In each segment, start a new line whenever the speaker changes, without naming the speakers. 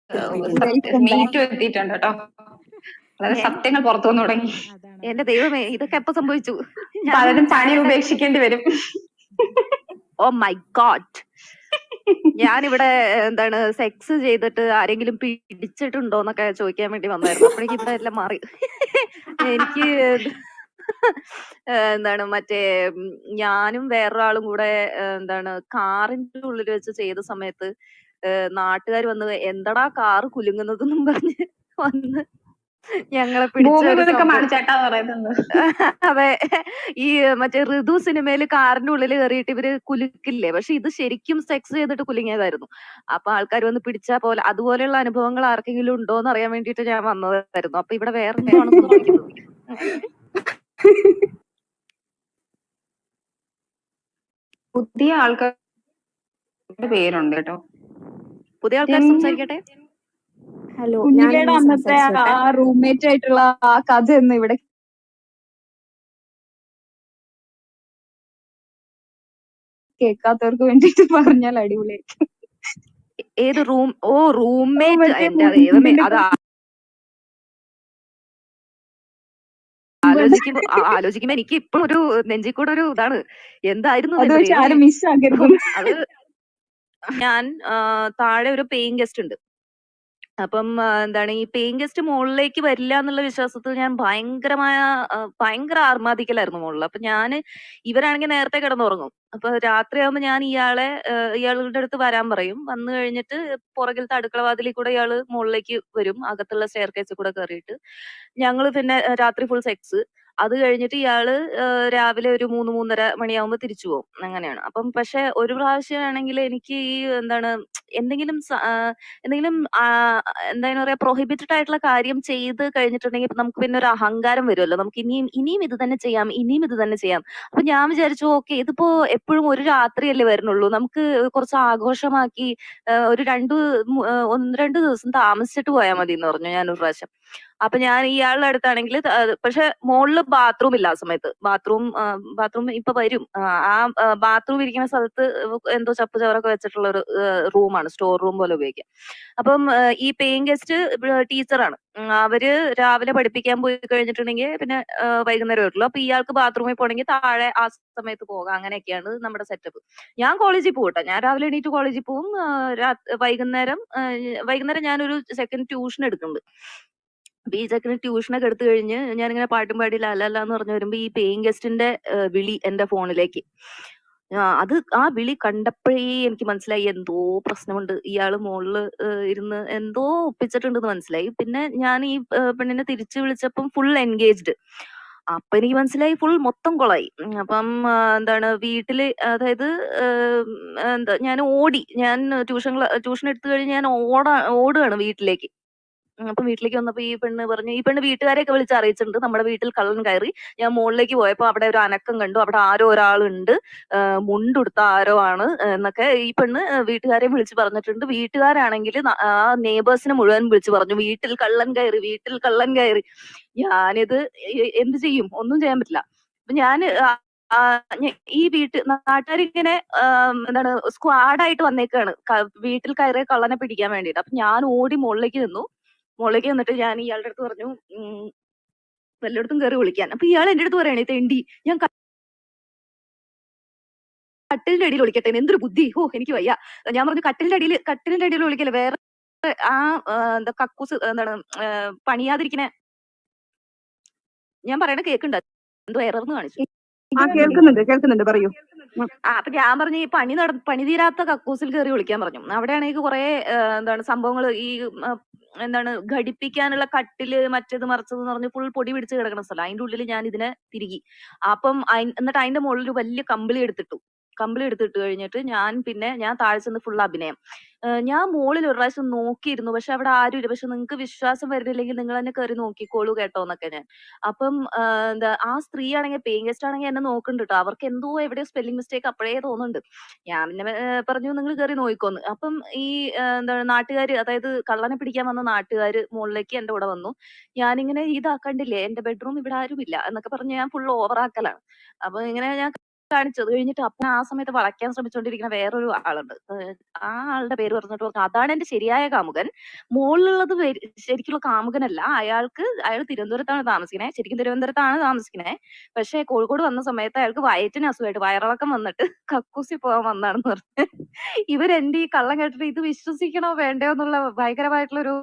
Welcome back.
MeToo എത്തിയിട്ടുണ്ട് കേട്ടോ. വളരെ
ഏ?
സത്യങ്ങൾ പുറത്തു വന്നു തുടങ്ങി.
എന്റെ ദൈവമേ, ഇതൊക്കെ എപ്പോ സംഭവിച്ചു?
പലരും പണി ഉപേക്ഷിക്കേണ്ടി വരും.
Oh my god. ഞാനിവിടെ എന്താണ് സെക്സ് ചെയ്തിട്ട് ആരെങ്കിലും പിടിച്ചിട്ടുണ്ടോന്നൊക്കെ ചോദിക്കാൻ വേണ്ടി വന്നായിരുന്നു. അപ്പോഴേക്കും ഇവിടെ എല്ലാം മാറി. എനിക്ക് എന്താണ് മറ്റേ ഞാനും വേറൊരാളും കൂടെ എന്താണ് കാറിന്റെ ഉള്ളിൽ വെച്ച് ചെയ്ത സമയത്ത് നാട്ടുകാർ വന്ന് എന്തടാ കാറ് കുലുങ്ങുന്നതെന്നും പറഞ്ഞ് വന്ന് ഞങ്ങളെ പിടിച്ച ഒരു സംഭവം.
ചേട്ടാ പറയുന്നത്.
അതെ, ഈ മറ്റേ ഋതു സിനിമയില് കാറിന്റെ ഉള്ളിൽ കയറിയിട്ട് ഇവര് കുലുക്കില്ലേ, പക്ഷെ ഇത് ശരിക്കും സെക്സ് ചെയ്തിട്ട് കുലുങ്ങിയതായിരുന്നു. അപ്പൊ ആൾക്കാർ വന്ന് പിടിച്ചാ പോലെ അതുപോലെയുള്ള അനുഭവങ്ങൾ ആർക്കെങ്കിലും ഉണ്ടോ എന്ന് അറിയാൻ വേണ്ടിട്ട് ഞാൻ വന്നതായിരുന്നു. അപ്പൊ ഇവിടെ വേറെ എന്താണ് സംഭവിക്കുന്നത്?
പുതിയ ആൾക്കാരുടെ പേരുണ്ട് കേട്ടോ.
പുതിയ ആൾക്കാർ സംസാരിക്കട്ടെ.
ഹലോ,
കുഞ്ഞിലയുടെ അന്നത്തെ ആ റൂംമേറ്റ് ആയിട്ടുള്ള ആ കഥ എന്ന് ഇവിടെ കേൾക്കാത്തവർക്ക് വേണ്ടിട്ട് പറഞ്ഞാൽ അടിപൊളിയായിരിക്കും.
ഏത് റൂം? ഓ റൂംമേറ്റ്. എന്റെ ദൈവമേ, അത് ആലോചിക്കുമ്പോ എനിക്ക് ഇപ്പോഴും ഒരു നെഞ്ചിൽ കൂടെ ഒരു ഇതാണ്. എന്തായിരുന്നു അത്? ഞാൻ താഴെ ഒരു പേയിങ് ഗസ്റ്റ് ഉണ്ട്. അപ്പം എന്താണ് ഈ പേയിങ് ഗസ്റ്റ് മുകളിലേക്ക് വരില്ല എന്നുള്ള വിശ്വാസത്തിൽ ഞാൻ ഭയങ്കര ആർമാദിക്കലായിരുന്നു മുകളിൽ. അപ്പൊ ഇവരാണെങ്കിൽ നേരത്തെ കിടന്നുറങ്ങും. അപ്പൊ രാത്രിയാകുമ്പോ ഞാൻ ഇയാളുടെ അടുത്ത് വരാൻ പറയും. വന്നു കഴിഞ്ഞിട്ട് പുറകിലത്തെ അടുക്കള വാതിലിൽ കൂടെ ഇയാള് മുകളിലേക്ക് വരും, അകത്തുള്ള സ്റ്റെയർ കേസിൽ കൂടെ കയറിയിട്ട്. ഞങ്ങള് പിന്നെ രാത്രി ഫുൾ സെക്സ്. അത് കഴിഞ്ഞിട്ട് ഇയാള് രാവിലെ ഒരു 3-3:30 മണിയാവുമ്പോ തിരിച്ചു പോകും. അങ്ങനെയാണ്. അപ്പം പക്ഷെ ഒരു പ്രാവശ്യം ആണെങ്കിൽ എനിക്ക് ഈ എന്താണ് എന്തെങ്കിലും എന്താ പറയാ പ്രൊഹിബിറ്റഡ് ആയിട്ടുള്ള കാര്യം ചെയ്ത് കഴിഞ്ഞിട്ടുണ്ടെങ്കിൽ നമുക്ക് പിന്നെ ഒരു അഹങ്കാരം വരുമല്ലോ. നമുക്ക് ഇനിയും ഇത് തന്നെ ചെയ്യാം, ഇനിയും ഇത് തന്നെ ചെയ്യാം. അപ്പൊ ഞാൻ വിചാരിച്ചു, ഓക്കെ, ഇതിപ്പോ എപ്പോഴും ഒരു രാത്രിയല്ലേ വരുന്നുള്ളൂ, നമുക്ക് കുറച്ച് ആഘോഷമാക്കി ഒരു 1-2 ദിവസം താമസിച്ചിട്ട് പോയാൽ മതി എന്ന് പറഞ്ഞു ഞാൻ ഒരു പ്രാവശ്യം. അപ്പൊ ഞാൻ ഇയാളുടെ അടുത്താണെങ്കിൽ പക്ഷെ മുകളില് ബാത്റൂം ഇല്ല ആ സമയത്ത്. ബാത്റൂം ഇപ്പൊ വരും. ആ ബാത്റൂം ഇരിക്കുന്ന സ്ഥലത്ത് എന്തോ ചപ്പ് ചവറൊക്കെ വെച്ചിട്ടുള്ള ഒരു റൂമാണ്, സ്റ്റോർ റൂം പോലെ ഉപയോഗിക്കാം. അപ്പം ഈ പേയിങ് ഗസ്റ്റ് ടീച്ചറാണ്. അവര് രാവിലെ പഠിപ്പിക്കാൻ പോയി കഴിഞ്ഞിട്ടുണ്ടെങ്കിൽ പിന്നെ വൈകുന്നേരം വരുള്ളൂ. അപ്പൊ ഇയാൾക്ക് ബാത്റൂമിൽ പോകണമെങ്കിൽ താഴെ ആ സമയത്ത് പോകാം. അങ്ങനെയൊക്കെയാണ് നമ്മുടെ സെറ്റപ്പ്. ഞാൻ കോളേജിൽ പോകട്ടെ, ഞാൻ രാവിലെ എണീറ്റ് കോളേജിൽ പോകും. വൈകുന്നേരം ഞാനൊരു സെക്കൻഡ് ട്യൂഷൻ എടുക്കുന്നുണ്ട്. അപ്പൊ ഈ ചെക്കന് ട്യൂഷനൊക്കെ എടുത്തു കഴിഞ്ഞ് ഞാനിങ്ങനെ പാട്ടും പാടി ലാലാന്ന് പറഞ്ഞു വരുമ്പോ ഈ പേയിങ് ഗസ്റ്റിന്റെ വിളി എന്റെ ഫോണിലേക്ക്. ആ വിളി കണ്ടപ്പോഴേ എനിക്ക് മനസ്സിലായി എന്തോ പ്രശ്നമുണ്ട്. ഇയാള് മുകളില് ഇരുന്ന് എന്തോ ഒപ്പിച്ചിട്ടുണ്ടെന്ന് മനസ്സിലായി. പിന്നെ ഞാൻ ഈ പെണ്ണിനെ തിരിച്ചു വിളിച്ചപ്പം ഫുൾ എൻഗേജ്ഡ്. അപ്പൊ എനിക്ക് മനസ്സിലായി ഫുൾ മൊത്തം കൊളായി. അപ്പം എന്താണ് വീട്ടില്, അതായത് ഞാൻ ഓടി. ഞാൻ ട്യൂഷൻ എടുത്തു കഴിഞ്ഞ് ഞാൻ ഓടുകയാണ് വീട്ടിലേക്ക്. അപ്പൊ വീട്ടിലേക്ക് വന്നപ്പോ ഈ പെണ്ണ് വീട്ടുകാരെയൊക്കെ വിളിച്ച് അറിയിച്ചിട്ടുണ്ട് നമ്മുടെ വീട്ടിൽ കള്ളൻ കയറി. ഞാൻ മുകളിലേക്ക് പോയപ്പോ അവിടെ ഒരു അനക്കം കണ്ടു, അവിടെ ആരോ ഒരാളുണ്ട്, മുണ്ടുടുത്ത ആരോ ആണ് എന്നൊക്കെ ഈ പെണ്ണ് വീട്ടുകാരെ വിളിച്ച് പറഞ്ഞിട്ടുണ്ട്. വീട്ടുകാരാണെങ്കിൽ ആ നെയ്ബേഴ്സിനെ മുഴുവൻ വിളിച്ച് പറഞ്ഞു, വീട്ടിൽ കള്ളൻ കയറി, വീട്ടിൽ കള്ളൻ കയറി. ഞാനിത് എന്ത് ചെയ്യും? ഒന്നും ചെയ്യാൻ പറ്റില്ല. അപ്പൊ ഞാൻ ഈ നാട്ടുകാരിങ്ങനെ എന്താണ് സ്ക്വാഡായിട്ട് വന്നേക്കാണ് വീട്ടിൽ കയറിയ കള്ളനെ പിടിക്കാൻ വേണ്ടിട്ട്. അപ്പൊ ഞാൻ ഓടി മുകളിലേക്ക് നിന്നിട്ട് ഞാൻ ഇയാളുടെ അടുത്ത് പറഞ്ഞു വല്ലയിടത്തും കയറി വിളിക്കാൻ. അപ്പൊ ഇയാൾ എന്റെ അടുത്ത് പറയണേ, തെണ്ടി, ഞാൻ കട്ടിലിന്റെ അടിയിൽ വിളിക്കട്ടെ, എന്തൊരു ബുദ്ധി, എനിക്ക് വയ്യ. ഞാൻ പറഞ്ഞു കട്ടിലിന്റെ അടിയിൽ വിളിക്കല്ലേ, വേറെ ആ എന്താ കക്കൂസ് എന്താണ് പണിയാതിരിക്കണേ. ഞാൻ പറയണ കേൾക്കുന്നുണ്ട്, എന്തോ എറർന്ന് കാണിച്ചു.
കേൾക്കുന്നുണ്ട്, പറയൂ.
അപ്പൊ ഞാൻ പറഞ്ഞു ഈ പണി തീരാത്ത കക്കൂസിൽ കയറി വിളിക്കാൻ പറഞ്ഞു. അവിടെയാണെങ്കിൽ കുറെ എന്താണ് സംഭവങ്ങൾ, ഈ എന്താണ് ഘടിപ്പിക്കാനുള്ള കട്ടില് മറ്റേത് മറിച്ചത് എന്ന് പറഞ്ഞ് ഫുൾ പൊടി പിടിച്ച് കിടക്കുന്ന സ്ഥലം. അതിന്റെ ഉള്ളിൽ ഞാൻ ഇതിനെ തിരികി. അപ്പം എന്നിട്ട് അതിന്റെ മുകളിൽ ഒരു വലിയ കമ്പിളി എടുത്തിട്ട് കഴിഞ്ഞിട്ട് ഞാൻ താഴെ ചെന്ന് ഫുൾ അഭിനയം. ഞാൻ മുകളിൽ ഒരു പ്രാവശ്യം നോക്കിയിരുന്നു, പക്ഷെ അവിടെ ആരുമില്ല. പക്ഷെ നിങ്ങൾക്ക് വിശ്വാസം വരുന്നില്ലെങ്കിൽ നിങ്ങൾ തന്നെ കയറി നോക്കിക്കോളൂ കേട്ടോ എന്നൊക്കെ ഞാൻ. അപ്പം ആ സ്ത്രീ ആണെങ്കിൽ പേയിങ് ഗസ്റ്റ് ആണെങ്കിൽ എന്നെ നോക്കുന്നുണ്ട് കേട്ടോ. അവർക്ക് എന്തോ എവിടെയോ സ്പെല്ലിംഗ് മിസ്റ്റേക്ക് അപ്പോഴേ തോന്നുന്നുണ്ട്. ഞാൻ പിന്നെ പറഞ്ഞു നിങ്ങൾ കയറി നോക്കിക്കോന്ന്. അപ്പം ഈ എന്താണ് നാട്ടുകാര്, അതായത് കള്ളനെ പിടിക്കാൻ വന്ന നാട്ടുകാര് മുകളിലേക്ക് എന്റെ കൂടെ വന്നു. ഞാനിങ്ങനെ ഇതാക്കണ്ടില്ലേ, എന്റെ ബെഡ്റൂം ഇവിടെ ആരുമില്ല എന്നൊക്കെ പറഞ്ഞ് ഞാൻ ഫുൾ ഓവറാക്കലാണ്. അപ്പൊ ഇങ്ങനെ ഞാൻ കാണിച്ചത് കഴിഞ്ഞിട്ട് അപ്പൻ ആ സമയത്ത് വളയ്ക്കാൻ ശ്രമിച്ചുകൊണ്ടിരിക്കുന്ന വേറൊരു ആളുണ്ട്. ആ ആളുടെ പേര് പറഞ്ഞിട്ട് പറഞ്ഞു അതാണ് എന്റെ ശരിയായ കാമുകൻ. മോളിലുള്ളത് ശരിക്കുള്ള കാമുകനല്ല. അയാൾ തിരുവനന്തപുരത്താണ് താമസിക്കണേ. ശരിക്കും തിരുവനന്തപുരത്താണ് താമസിക്കണേ. പക്ഷെ കോഴിക്കോട് വന്ന സമയത്ത് അയാൾക്ക് വയറ്റിന് അസുഖമായിട്ട് വയറിളക്കം വന്നിട്ട് കക്കൂസി പോകാൻ വന്നാണെന്ന് പറഞ്ഞു. ഇവരെന്റെ ഈ കള്ളം കേട്ടിട്ട് ഇത് വിശ്വസിക്കണോ വേണ്ടയോ എന്നുള്ള ഭയങ്കരമായിട്ടുള്ളൊരു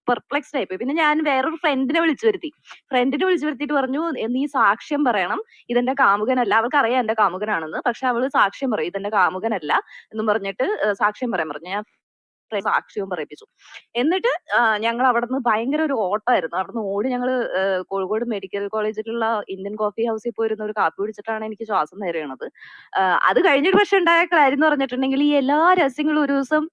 പെർപ്ലെക്സ്ഡ് ആയിപ്പോയി. പിന്നെ ഞാൻ വേറൊരു ഫ്രണ്ടിനെ വിളിച്ചു വരുത്തിയിട്ട് പറഞ്ഞു നീ സാക്ഷ്യം പറയണം, ഇതെന്റെ കാമുകനല്ല. അവൾക്ക് അറിയാം എന്റെ കാമുകനാണെന്ന്. പക്ഷെ അവള് സാക്ഷ്യം പറയും ഇതെന്റെ കാമുകനല്ല എന്നും പറഞ്ഞിട്ട് സാക്ഷ്യം പറയാൻ പറഞ്ഞു. ഞാൻ സാക്ഷ്യവും പറയിപ്പിച്ചു. എന്നിട്ട് ഞങ്ങൾ അവിടുന്ന് ഭയങ്കര ഒരു ഓട്ടമായിരുന്നു. അവിടുന്ന് ഓടി ഞങ്ങള് കോഴിക്കോട് മെഡിക്കൽ കോളേജിലുള്ള ഇന്ത്യൻ കോഫി ഹൗസിൽ പോയിരുന്ന ഒരു കാപ്പി കുടിച്ചിട്ടാണ് എനിക്ക് ശ്വാസം നേരിയണത്. അത് കഴിഞ്ഞിട്ട് പക്ഷെ ഉണ്ടായ കാര്യം എന്ന് പറഞ്ഞിട്ടുണ്ടെങ്കിൽ ഈ എല്ലാ രഹസ്യങ്ങളും ഒരു ദിവസം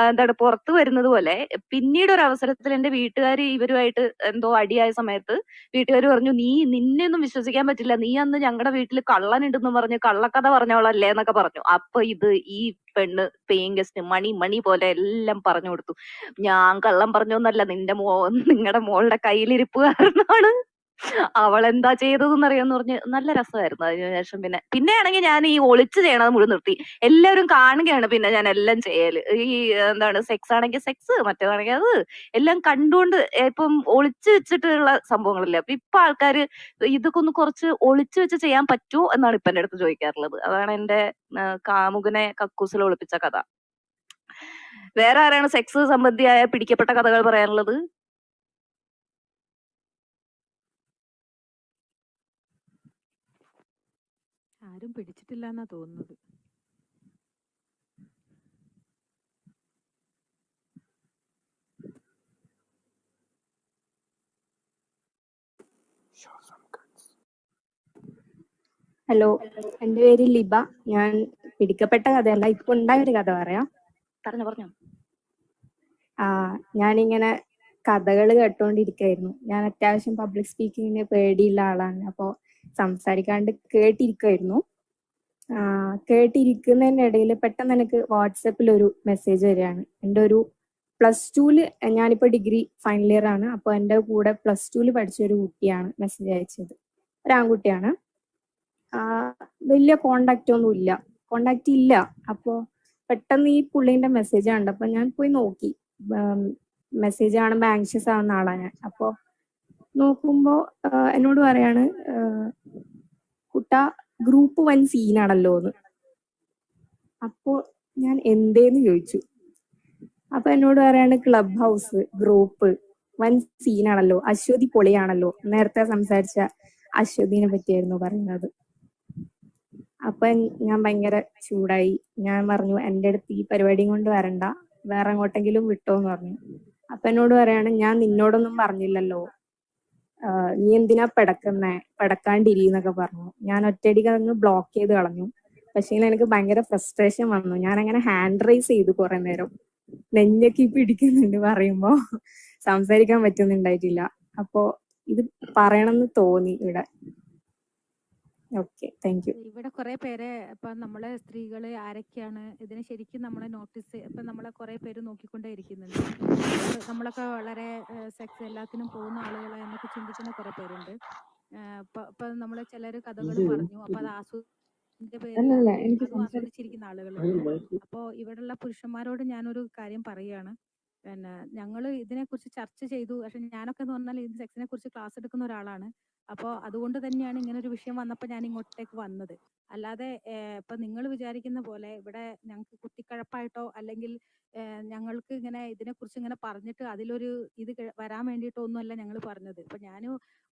എന്താണ് പുറത്തു വരുന്നത് പോലെ പിന്നീട് ഒരു അവസരത്തിൽ എന്റെ വീട്ടുകാര് ഇവരുമായിട്ട് എന്തോ അടിയായ സമയത്ത് വീട്ടുകാർ പറഞ്ഞു നിന്നെ ഒന്നും വിശ്വസിക്കാൻ പറ്റില്ല, നീ അന്ന് ഞങ്ങളുടെ വീട്ടിൽ കള്ളനുണ്ടെന്ന് പറഞ്ഞ് കള്ളക്കഥ പറഞ്ഞോളല്ലേ എന്നൊക്കെ പറഞ്ഞു. അപ്പൊ ഈ പെണ്ണ് പേയിങ് ഗസ്റ്റ് മണി പോലെ എല്ലാം പറഞ്ഞു കൊടുത്തു. ഞാൻ കള്ളം പറഞ്ഞൊന്നല്ല, നിങ്ങളുടെ മോളുടെ കയ്യിലിരിപ്പ് കാരണമാണ് അവളെന്താ ചെയ്തതെന്ന് അറിയാന്ന് പറഞ്ഞ് നല്ല രസമായിരുന്നു. അതിനുശേഷം പിന്നെയാണെങ്കിൽ ഞാൻ ഈ ഒളിച്ചു ചെയ്യണത് മുഴുവൻ നിർത്തി. എല്ലാവരും കാണുകയാണ് പിന്നെ ഞാൻ എല്ലാം ചെയ്യല്. ഈ എന്താണ് സെക്സ് ആണെങ്കിൽ സെക്സ്, മറ്റേതാണെങ്കിൽ അത് എല്ലാം കണ്ടുകൊണ്ട് ഇപ്പം ഒളിച്ചു വെച്ചിട്ടുള്ള സംഭവങ്ങളില്ലേ. അപ്പൊ ഇപ്പൊ ആൾക്കാര് ഇതൊക്കെ ഒന്ന് കുറച്ച് ഒളിച്ചു വെച്ച് ചെയ്യാൻ പറ്റുമോ എന്നാണ് ഇപ്പൊ എന്റെ അടുത്ത് ചോദിക്കാറുള്ളത്. അതാണ് എന്റെ കാമുകനെ കക്കൂസിൽ ഒളിപ്പിച്ച കഥ. വേറെ ആരാണ് സെക്സ് സംബന്ധിയായ പിടിക്കപ്പെട്ട കഥകൾ പറയാനുള്ളത്?
ആരും പിടിച്ചിട്ടില്ല എന്നാ തോന്നുന്നത്.
ഹലോ, എന്റെ പേര് ലിബ. ഞാൻ പിടിക്കപ്പെട്ട കഥയല്ല, ഇപ്പൊ ഉണ്ടായൊരു കഥ പറയാം.
പറഞ്ഞോ.
ഞാനിങ്ങനെ കഥകൾ കേട്ടോണ്ടിരിക്കായിരുന്നു. ഞാൻ അത്യാവശ്യം പബ്ലിക് സ്പീക്കിങ്ങിന് പേടിയുള്ള ആളാണ്. അപ്പോ സംസാരിക്കാണ്ട് കേട്ടിരിക്കുമായിരുന്നു. കേട്ടിരിക്കുന്നതിനിടയിൽ പെട്ടെന്ന് എനിക്ക് വാട്സപ്പിൽ ഒരു മെസ്സേജ് വരികയാണ്. എൻ്റെ ഒരു +2 ഞാനിപ്പോ ഡിഗ്രി ഫൈനൽ ഇയർ ആണ്. അപ്പൊ എൻ്റെ കൂടെ +2 പഠിച്ച ഒരു കുട്ടിയാണ് മെസ്സേജ് അയച്ചത്. ഒരു ആൺകുട്ടിയാണ്. വലിയ കോണ്ടാക്ട് ഇല്ല. അപ്പോ പെട്ടെന്ന് ഈ പുള്ളിന്റെ മെസ്സേജ് കണ്ടപ്പോ ഞാൻ പോയി നോക്കി. മെസ്സേജ് കാണുമ്പോ ആങ്ഷ്യസ് ആവുന്ന ആളാ ഞാൻ. അപ്പോ നോക്കുമ്പോ എന്നോട് പറയാണ്, കുട്ട ഗ്രൂപ്പ് 1 സീനാണല്ലോ എന്ന്. അപ്പോ ഞാൻ എന്തേന്ന് ചോദിച്ചു. അപ്പൊ എന്നോട് പറയാണ് ക്ലബ് ഹൗസ് ഗ്രൂപ്പ് 1 സീനാണല്ലോ, അശ്വതി പൊളിയാണല്ലോ. നേരത്തെ സംസാരിച്ച അശ്വതിനെ പറ്റിയായിരുന്നു പറയുന്നത്. അപ്പൊ ഞാൻ ഭയങ്കര ചൂടായി. ഞാൻ പറഞ്ഞു എൻ്റെ അടുത്ത് ഈ പരിപാടിയും കൊണ്ട് വരണ്ട, വേറെ എങ്ങോട്ടെങ്കിലും വിട്ടോന്ന് പറഞ്ഞു. അപ്പൊ എന്നോട് പറയാണ്, ഞാൻ നിന്നോടൊന്നും പറഞ്ഞില്ലല്ലോ, നീ എന്തിനാ പെടക്കാണ്ടിരിന്നൊക്കെ പറഞ്ഞു. ഞാൻ ഒറ്റയടിക്ക് അങ്ങ് ബ്ലോക്ക് ചെയ്ത് കളഞ്ഞു. പക്ഷേ എനിക്ക് ഭയങ്കര ഫ്രസ്ട്രേഷൻ വന്നു. ഞാൻ അങ്ങനെ ഹാൻഡ് റൈസ് ചെയ്തു കുറെ നേരം. നെഞ്ഞൊക്കെ പിടിക്കുന്നുണ്ട് പറയുമ്പോ, സംസാരിക്കാൻ പറ്റുന്നുണ്ടായിട്ടില്ല. അപ്പോ ഇത് പറയണമെന്ന് തോന്നി ഇവിടെ. Okay, thank you.
ഇവിടെ കുറെ പേരെ ഇപ്പൊ നമ്മളെ സ്ത്രീകള് ആരൊക്കെയാണ് ഇതിനെ ശരിക്കും നമ്മളെ നോട്ടീസ് ഇപ്പൊ നമ്മളെ കുറെ പേര് നോക്കിക്കൊണ്ടേ ഇരിക്കുന്നുണ്ട്. നമ്മളൊക്കെ വളരെ സെക്സ് എല്ലാത്തിനും പോകുന്ന ആളുകളെ എന്നൊക്കെ ചിന്തിക്കുന്ന കുറെ പേരുണ്ട്. ഇപ്പൊ നമ്മള് ചിലര് കഥകൾ പറഞ്ഞു. അപ്പൊ അത് ആസ്വദിച്ചിരിക്കുന്ന ആളുകളുണ്ട്. അപ്പോ ഇവിടെയുള്ള പുരുഷന്മാരോട് ഞാനൊരു കാര്യം പറയാണ്. പിന്നെ ഞങ്ങൾ ഇതിനെക്കുറിച്ച് ചർച്ച ചെയ്തു. പക്ഷെ ഞാനൊക്കെ എന്ന് പറഞ്ഞാൽ ഇത് സെക്സിനെ കുറിച്ച് ക്ലാസ് എടുക്കുന്ന ഒരാളാണ്. അപ്പോൾ അതുകൊണ്ട് തന്നെയാണ് ഇങ്ങനെ ഒരു വിഷയം വന്നപ്പോൾ ഞാൻ ഇങ്ങോട്ടേക്ക് വന്നത്. അല്ലാതെ ഇപ്പൊ നിങ്ങൾ വിചാരിക്കുന്ന പോലെ ഇവിടെ ഞങ്ങൾക്ക് കുത്തിക്കഴപ്പായിട്ടോ അല്ലെങ്കിൽ ഞങ്ങൾക്ക് ഇങ്ങനെ ഇതിനെക്കുറിച്ച് ഇങ്ങനെ പറഞ്ഞിട്ട് അതിലൊരു ഇത് വരാൻ വേണ്ടിയിട്ടോ ഒന്നുമല്ല ഞങ്ങൾ പറഞ്ഞത്. ഇപ്പൊ ഞാൻ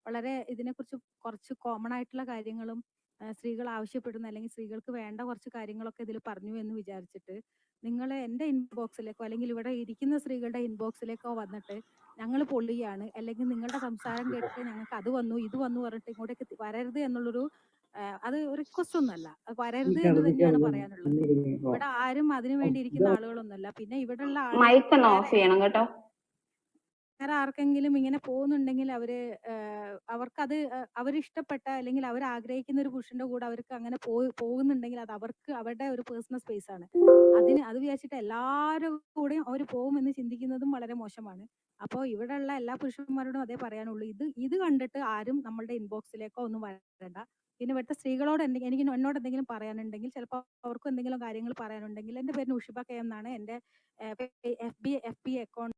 വളരെ ഇതിനെക്കുറിച്ച് കുറച്ച് കോമൺ ആയിട്ടുള്ള കാര്യങ്ങളും സ്ത്രീകൾ ആവശ്യപ്പെടുന്ന അല്ലെങ്കിൽ സ്ത്രീകൾക്ക് വേണ്ട കുറച്ച് കാര്യങ്ങളൊക്കെ ഇതിൽ പറഞ്ഞു എന്ന് വിചാരിച്ചിട്ട് നിങ്ങൾ എൻ്റെ ഇൻബോക്സിലേക്കോ അല്ലെങ്കിൽ ഇവിടെ ഇരിക്കുന്ന സ്ത്രീകളുടെ ഇൻബോക്സിലേക്കോ വന്നിട്ട് ഞങ്ങൾ പൊള്ളിയാണ് അല്ലെങ്കിൽ നിങ്ങളുടെ സംസാരം കേട്ടിട്ട് ഞങ്ങൾക്ക് അത് വന്നു ഇത് വന്നു പറഞ്ഞിട്ട് ഇങ്ങോട്ടേക്ക് വരരുത് എന്നുള്ളൊരു അത് റിക്വസ്റ്റ് ഒന്നല്ല, വരരുത് എന്ന് തന്നെയാണ് പറയാനുള്ളത്. ഇവിടെ ആരും അതിനു വേണ്ടി ഇരിക്കുന്ന ആളുകളൊന്നുമല്ല. പിന്നെ ഇവിടെയുള്ള
മൈക്ക് ഒന്ന് ഓഫ് ചെയ്യണം കേട്ടോ.
വേറെ ആർക്കെങ്കിലും ഇങ്ങനെ പോകുന്നുണ്ടെങ്കിൽ അവർക്കത് അവരിഷ്ടപ്പെട്ട അല്ലെങ്കിൽ അവർ ആഗ്രഹിക്കുന്ന ഒരു പുരുഷന്റെ കൂടെ അവർക്ക് അങ്ങനെ പോകുന്നുണ്ടെങ്കിൽ അത് അവർക്ക് അവരുടെ ഒരു പേഴ്സണൽ സ്പേസ് ആണ്. അത് വിചാരിച്ചിട്ട് എല്ലാവരും കൂടെയും അവർ പോകുമെന്ന് ചിന്തിക്കുന്നതും വളരെ മോശമാണ്. അപ്പോൾ ഇവിടെയുള്ള എല്ലാ പുരുഷന്മാരോടും അതേ പറയാനുള്ളൂ. ഇത് കണ്ടിട്ട് ആരും നമ്മളുടെ ഇൻബോക്സിലേക്കോ ഒന്നും വരണ്ട. പിന്നെ ഇവിടുത്തെ സ്ത്രീകളോട് എനിക്ക് എന്നോട് എന്തെങ്കിലും പറയാനുണ്ടെങ്കിൽ ചിലപ്പോൾ അവർക്കും എന്തെങ്കിലും കാര്യങ്ങൾ പറയാനുണ്ടെങ്കിൽ എൻ്റെ പേര് ഉഷിബ കെ എന്നാണ്. എൻ്റെ FB അക്കൗണ്ട്